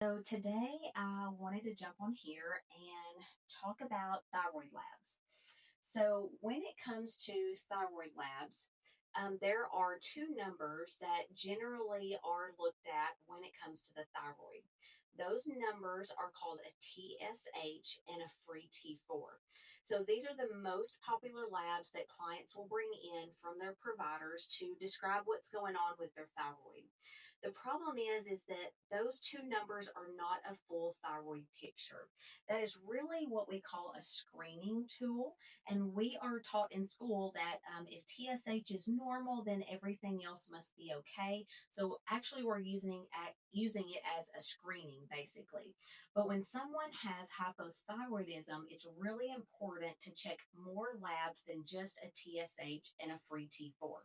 So today I wanted to jump on here and talk about thyroid labs. So when it comes to thyroid labs, there are two numbers that generally are looked at when it comes to the thyroid. Those numbers are called a TSH and a free T4. So these are the most popular labs that clients will bring in from their providers to describe what's going on with their thyroid. The problem is that those two numbers are not a full thyroid picture. That is really what we call a screening tool, and we are taught in school that if TSH is normal, then everything else must be okay. So actually, we're using it as a screening, basically. But when someone has hypothyroidism, it's really important to check more labs than just a TSH and a free T4.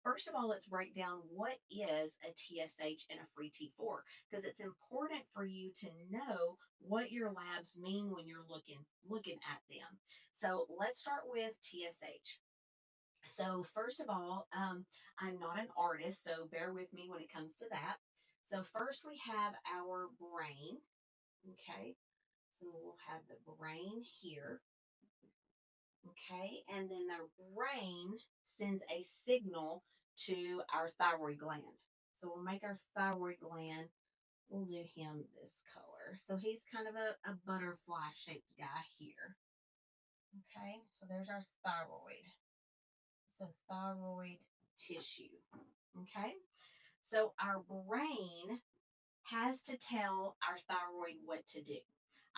First of all, let's break down what is a TSH and a free T4 because it's important for you to know what your labs mean when you're looking at them. So let's start with TSH. So first of all, I'm not an artist, so bear with me when it comes to that. So first we have our brain. Okay, so we'll have the brain here. Okay, and then the brain sends a signal to our thyroid gland. So we'll make our thyroid gland, we'll do him this color. So he's kind of a butterfly shaped guy here. Okay, so there's our thyroid. So thyroid tissue. Okay, so our brain has to tell our thyroid what to do.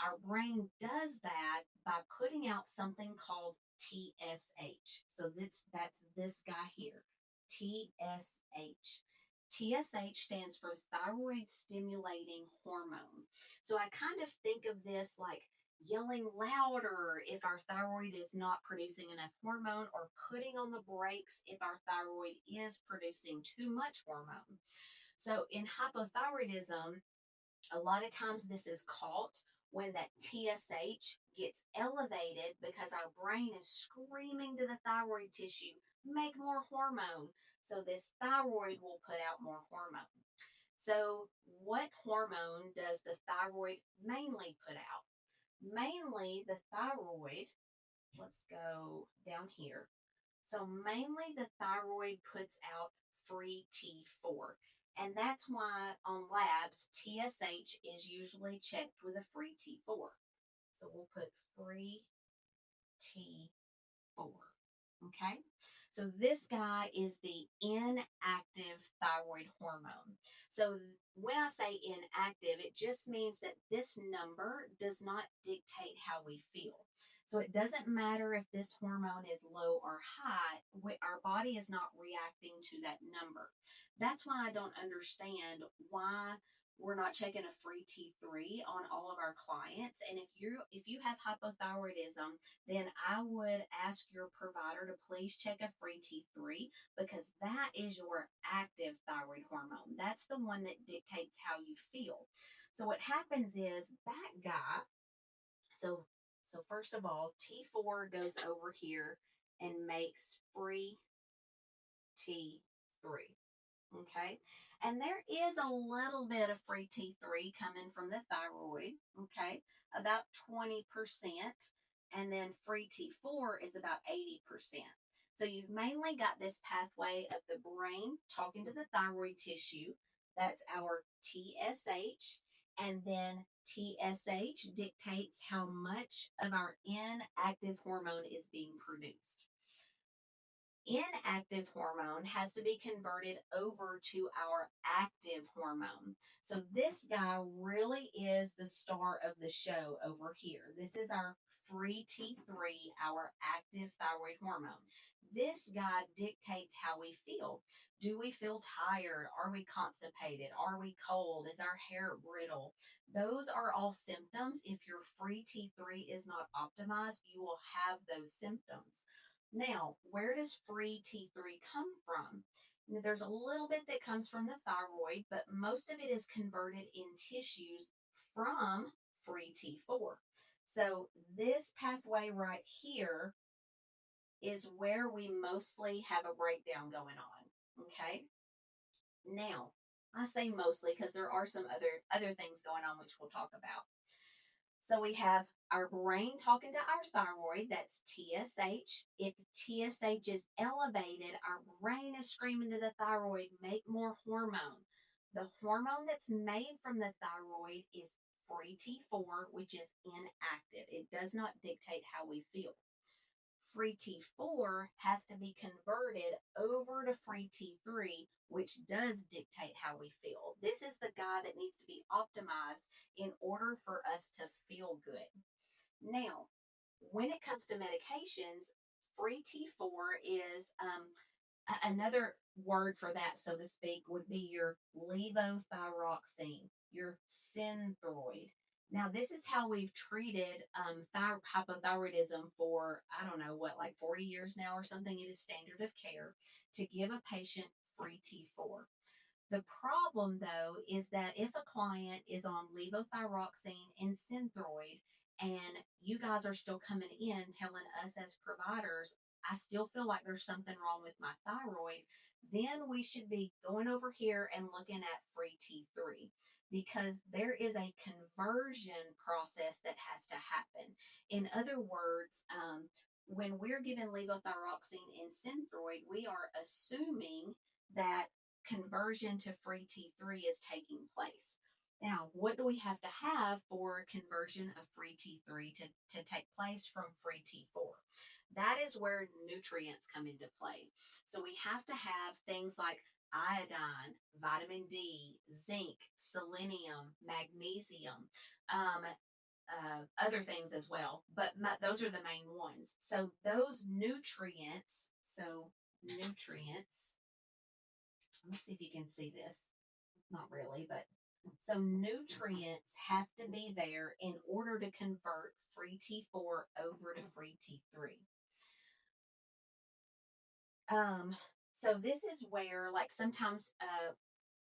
Our brain does that by putting out something called TSH. So that's this guy here, TSH. TSH stands for thyroid stimulating hormone. So I kind of think of this like yelling louder if our thyroid is not producing enough hormone, or putting on the brakes if our thyroid is producing too much hormone. So in hypothyroidism, a lot of times this is caught when that TSH gets elevated because our brain is screaming to the thyroid tissue, make more hormone. So this thyroid will put out more hormone. So what hormone does the thyroid mainly put out? Mainly the thyroid, let's go down here. So mainly the thyroid puts out free T4. And that's why on labs, TSH is usually checked with a free T4. So we'll put free T4. Okay? So this guy is the inactive thyroid hormone. So when I say inactive, it just means that this number does not dictate how we feel. So it doesn't matter if this hormone is low or high, our body is not reacting to that number. That's why I don't understand why we're not checking a free T3 on all of our clients. And if you have hypothyroidism, then I would ask your provider to please check a free T3 because that is your active thyroid hormone. That's the one that dictates how you feel. So what happens is that guy, so so first of all, T4 goes over here and makes free T3. Okay. And there is a little bit of free T3 coming from the thyroid. Okay. About 20%. And then free T4 is about 80%. So you've mainly got this pathway of the brain talking to the thyroid tissue. That's our TSH. And then TSH dictates how much of our inactive hormone is being produced. Inactive hormone has to be converted over to our active hormone. So this guy really is the star of the show over here. This is our free T3, our active thyroid hormone. This guy dictates how we feel. Do we feel tired? Are we constipated? Are we cold? Is our hair brittle? Those are all symptoms. If your free T3 is not optimized, you will have those symptoms. Now, where does free T3 come from? There's a little bit that comes from the thyroid, but most of it is converted in tissues from free T4. So this pathway right here is where we mostly have a breakdown going on. Okay. Now, I say mostly because there are some other things going on which we'll talk about. So we have our brain talking to our thyroid, that's TSH. If TSH is elevated, our brain is screaming to the thyroid, make more hormone. The hormone that's made from the thyroid is free T4, which is inactive. It does not dictate how we feel. Free T4 has to be converted over to free T3, which does dictate how we feel. This is the guy that needs to be optimized in order for us to feel good. Now, when it comes to medications, free T4 is another word for that, so to speak, would be your levothyroxine, your synthroid. Now, this is how we've treated hypothyroidism for, I don't know, what, like 40 years now or something. It is standard of care to give a patient free T4. The problem, though, is that if a client is on levothyroxine and Synthroid, and you guys are still coming in telling us as providers, I still feel like there's something wrong with my thyroid, then we should be going over here and looking at free T3 because there is a conversion process that has to happen. In other words, when we're given levothyroxine and Synthroid, we are assuming that conversion to free T3 is taking place. Now, what do we have to have for conversion of free T3 to take place from free T4? That is where nutrients come into play. So we have to have things like iodine, vitamin D, zinc, selenium, magnesium, other things as well, but those are the main ones. So those nutrients, let's see if you can see this. Not really, but so nutrients have to be there in order to convert free T4 over to free T3. So this is where, like, sometimes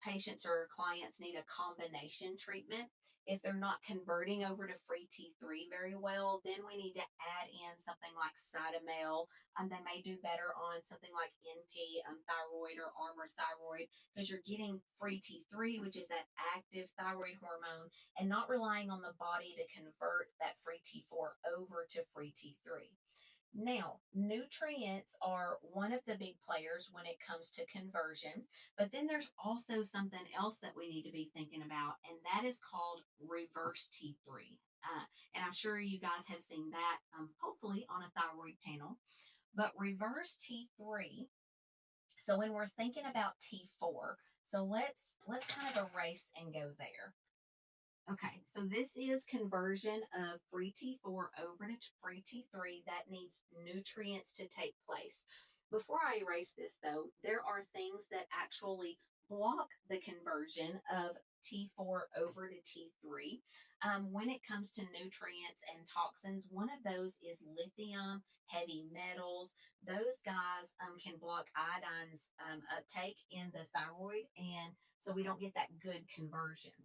patients or clients need a combination treatment. If they're not converting over to free T3 very well, then we need to add in something like Cytomel. They may do better on something like NP, thyroid, or Armour thyroid, because you're getting free T3, which is that active thyroid hormone, and not relying on the body to convert that free T4 over to free T3. Now, nutrients are one of the big players when it comes to conversion, but then there's also something else that we need to be thinking about, and that is called reverse T3. And I'm sure you guys have seen that, hopefully, on a thyroid panel. But reverse T3, so when we're thinking about T4, so let's kind of erase and go there. Okay, so this is conversion of free T4 over to free T3 that needs nutrients to take place. Before I erase this, though, there are things that actually block the conversion of T4 over to T3. When it comes to nutrients and toxins, one of those is lithium, heavy metals. Those guys can block iodine's uptake in the thyroid, and so we don't get that good conversion.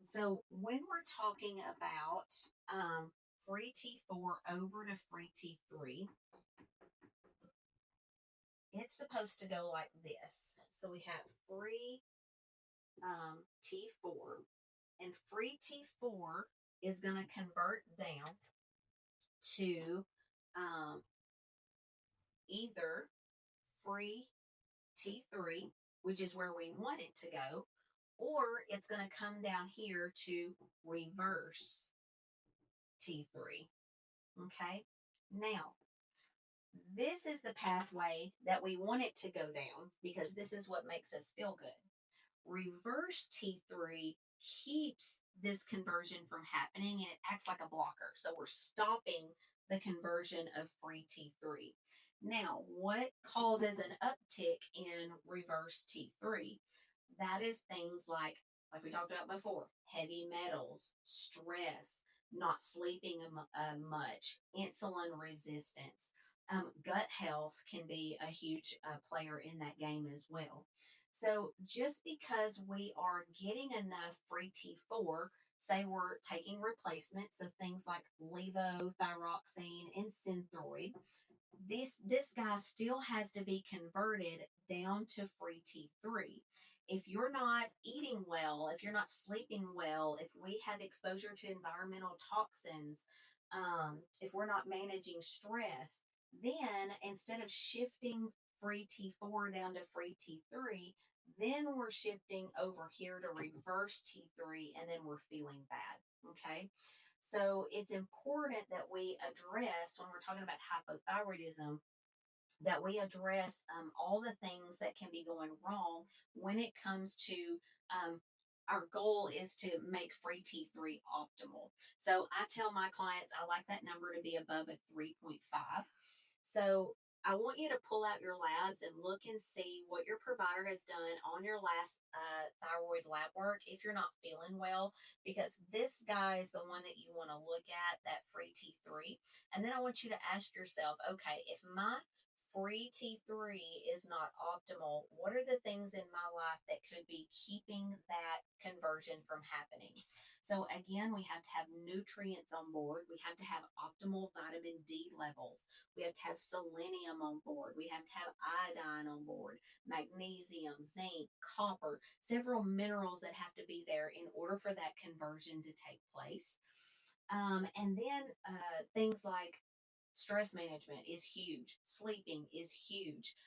So when we're talking about free T4 over to free T3, it's supposed to go like this. So we have free T4, and free T4 is going to convert down to either free T3, which is where we want it to go, or it's going to come down here to reverse T3. Okay, now this is the pathway that we want it to go down because this is what makes us feel good. Reverse T3 keeps this conversion from happening and it acts like a blocker. So we're stopping the conversion of free T3. Now, what causes an uptick in reverse T3? That is things like we talked about before, heavy metals, stress, not sleeping much, insulin resistance. Gut health can be a huge player in that game as well. So just because we are getting enough free T4, say we're taking replacements of things like levothyroxine and Synthroid, this guy still has to be converted down to free T3. if you're not eating well, if you're not sleeping well, if we have exposure to environmental toxins, if we're not managing stress, then instead of shifting free T4 down to free T3, then we're shifting over here to reverse T3 and then we're feeling bad. Okay. So it's important that we address when we're talking about hypothyroidism, that we address all the things that can be going wrong when it comes to um, our goal is to make free T3 optimal. So I tell my clients I like that number to be above a 3.5. So I want you to pull out your labs and look and see what your provider has done on your last thyroid lab work if you're not feeling well, because this guy is the one that you want to look at, that free T3. And then I want you to ask yourself, okay, if my free T3 is not optimal, what are the things in my life that could be keeping that conversion from happening? So again, we have to have nutrients on board. We have to have optimal vitamin D levels. We have to have selenium on board. We have to have iodine on board, magnesium, zinc, copper, several minerals that have to be there in order for that conversion to take place. And then things like stress management is huge. Sleeping is huge.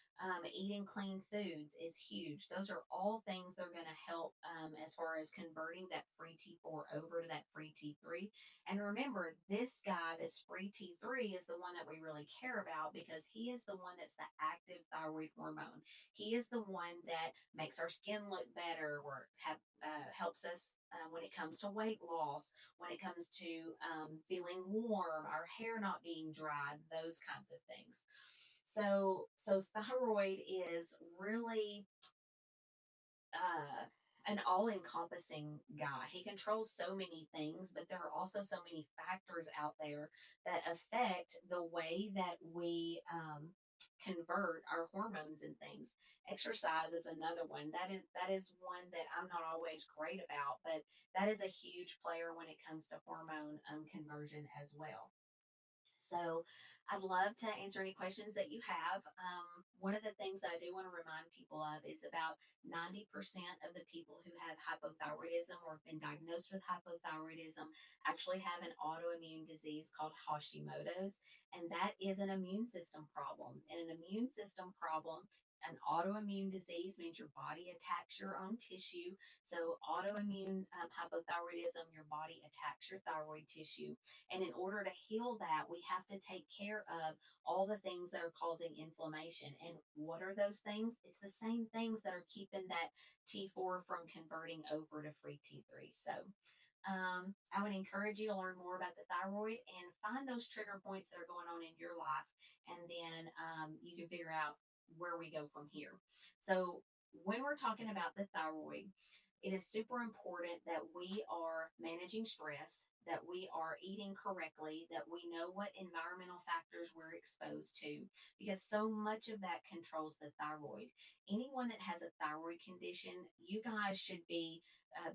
Eating clean foods is huge. Those are all things that are going to help as far as converting that free T4 over to that free T3. And remember, this guy, this free T3, is the one that we really care about because he is the one that's the active thyroid hormone. He is the one that makes our skin look better or helps us when it comes to weight loss, when it comes to feeling warm, our hair not being dry, those kinds of things. So thyroid is really an all-encompassing guy. He controls so many things, but there are also so many factors out there that affect the way that we convert our hormones and things. Exercise is another one. That is one that I'm not always great about, but that is a huge player when it comes to hormone conversion as well. So I'd love to answer any questions that you have. One of the things that I do want to remind people of is about 90% of the people who have hypothyroidism or have been diagnosed with hypothyroidism actually have an autoimmune disease called Hashimoto's, and that is an immune system problem. And an immune system problem, an autoimmune disease means your body attacks your own tissue. So autoimmune hypothyroidism, your body attacks your thyroid tissue, and in order to heal that, we have to take care of all the things that are causing inflammation. And what are those things? It's the same things that are keeping that T4 from converting over to free T3. So I would encourage you to learn more about the thyroid and find those trigger points that are going on in your life. And then you can figure out where we go from here. So when we're talking about the thyroid, it is super important that we are managing stress, that we are eating correctly, that we know what environmental factors we're exposed to, because so much of that controls the thyroid. Anyone that has a thyroid condition, you guys should be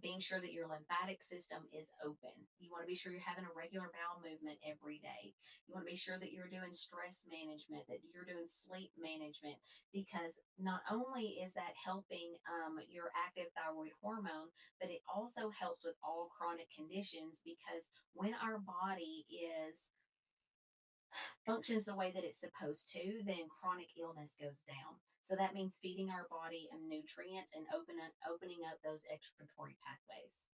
being sure that your lymphatic system is open. You want to be sure you're having a regular bowel movement every day. You want to be sure that you're doing stress management, that you're doing sleep management, because not only is that helping your active thyroid hormone, but it also helps with all chronic conditions, because when our body is functions the way that it's supposed to, then chronic illness goes down. So that means feeding our body nutrients and opening up those excretory pathways.